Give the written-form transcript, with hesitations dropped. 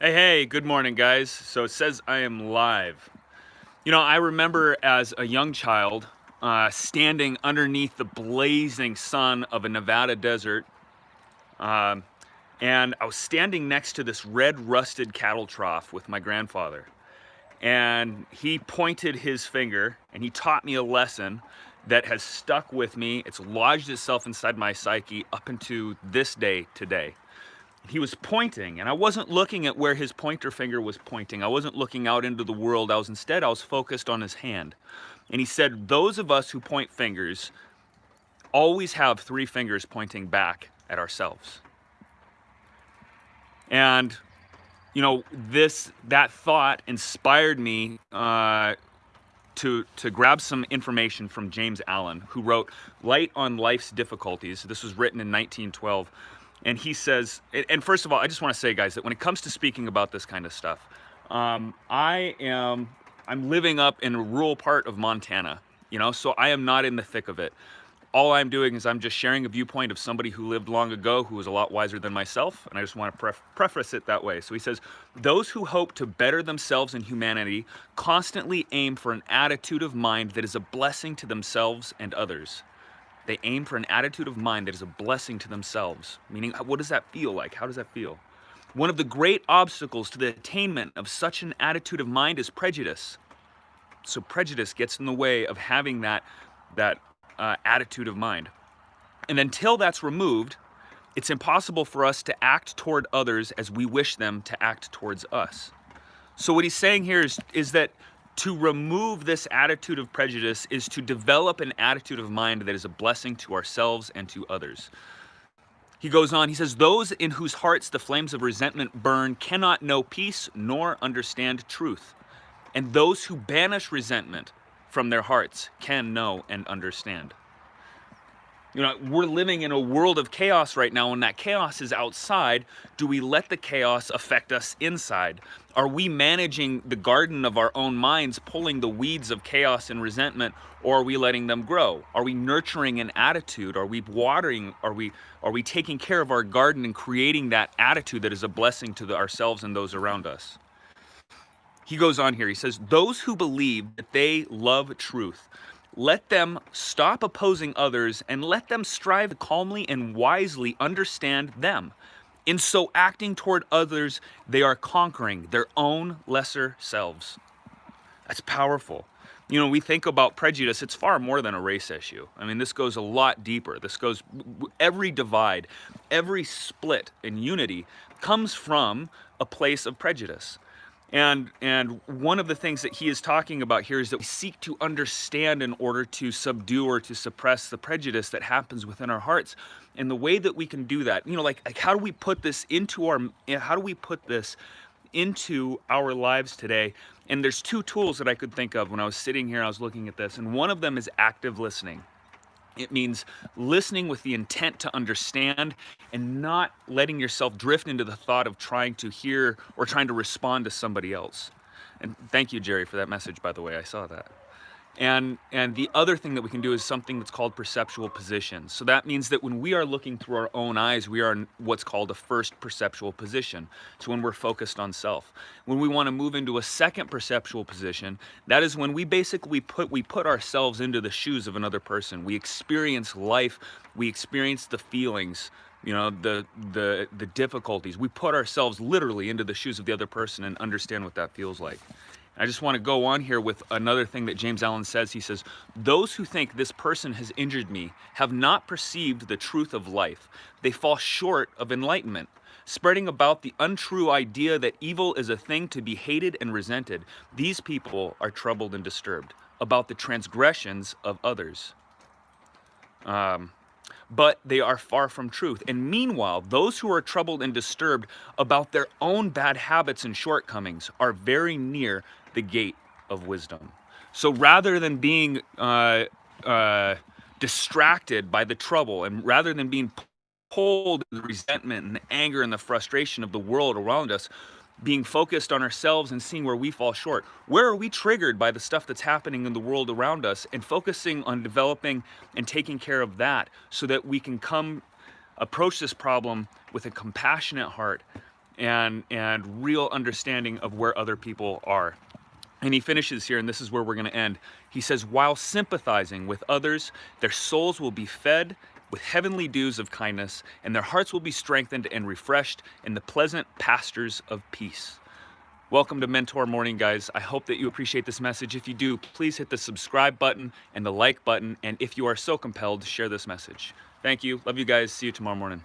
Hey, good morning, guys. So it says I am live. I remember as a young child standing underneath the blazing sun of a Nevada desert, um, and I was standing next to this red rusted cattle trough with my grandfather. And he pointed his finger and he taught me a lesson that has stuck with me. It's lodged itself inside my psyche up into this day today. He was pointing, and I wasn't looking at where his pointer finger was pointing. I wasn't looking out into the world. I was focused on his hand. And he said, those of us who point fingers always have three fingers pointing back at ourselves. And that thought inspired me to grab some information from James Allen, who wrote Light on Life's Difficulties. This was written in 1912. And he says, and first of all, I just want to say, guys, that when it comes to speaking about this kind of stuff, I'm living up in a rural part of Montana, so I am not in the thick of it. All I'm doing is I'm just sharing a viewpoint of somebody who lived long ago, who was a lot wiser than myself, and I just want to preface it that way. So he says, those who hope to better themselves and humanity constantly aim for an attitude of mind that is a blessing to themselves and others. They aim for an attitude of mind that is a blessing to themselves. Meaning, what does that feel like? How does that feel? One of the great obstacles to the attainment of such an attitude of mind is prejudice. So prejudice gets in the way of having that attitude of mind. And until that's removed, it's impossible for us to act toward others as we wish them to act towards us. So what he's saying here is that to remove this attitude of prejudice is to develop an attitude of mind that is a blessing to ourselves and to others. He goes on, he says, those in whose hearts the flames of resentment burn cannot know peace nor understand truth. And those who banish resentment from their hearts can know and understand. We're living in a world of chaos right now, and that chaos is outside. Do we let the chaos affect us inside? Are we managing the garden of our own minds, pulling the weeds of chaos and resentment, or are we letting them grow? Are we nurturing an attitude? Are we watering? Are we taking care of our garden and creating that attitude that is a blessing to ourselves and those around us? He goes on here, he says, those who believe that they love truth, let them stop opposing others and let them strive to calmly and wisely understand them. In so acting toward others, they are conquering their own lesser selves. That's powerful. We think about prejudice, it's far more than a race issue. I mean, this goes a lot deeper. This goes, every divide, every split in unity comes from a place of prejudice. And one of the things that he is talking about here is that we seek to understand in order to subdue or to suppress the prejudice that happens within our hearts. And the way that we can do that, like how do we put this into our lives today? And there's two tools that I could think of when I was sitting here, I was looking at this, and one of them is active listening. It means listening with the intent to understand and not letting yourself drift into the thought of trying to hear or trying to respond to somebody else. And thank you, Jerry, for that message, by the way. I saw that. And the other thing that we can do is something that's called perceptual position. So that means that when we are looking through our own eyes, we are in what's called a first perceptual position. So when we're focused on self. When we want to move into a second perceptual position, that is when we basically put ourselves into the shoes of another person. We experience life, we experience the feelings, the difficulties. We put ourselves literally into the shoes of the other person and understand what that feels like. I just want to go on here with another thing that James Allen says. He says, those who think this person has injured me have not perceived the truth of life. They fall short of enlightenment, spreading about the untrue idea that evil is a thing to be hated and resented. These people are troubled and disturbed about the transgressions of others. But they are far from truth. And meanwhile, those who are troubled and disturbed about their own bad habits and shortcomings are very near the gate of wisdom. So rather than being distracted by the trouble, and rather than being pulled the resentment and the anger and the frustration of the world around us, being focused on ourselves and seeing where we fall short. Where are we triggered by the stuff that's happening in the world around us, and focusing on developing and taking care of that so that we can approach this problem with a compassionate heart and real understanding of where other people are. And he finishes here, and this is where we're going to end. He says, while sympathizing with others, their souls will be fed with heavenly dews of kindness, and their hearts will be strengthened and refreshed in the pleasant pastures of peace. Welcome to Mentor Morning, guys. I hope that you appreciate this message. If you do, please hit the subscribe button and the like button. And if you are so compelled, share this message. Thank you. Love you guys. See you tomorrow morning.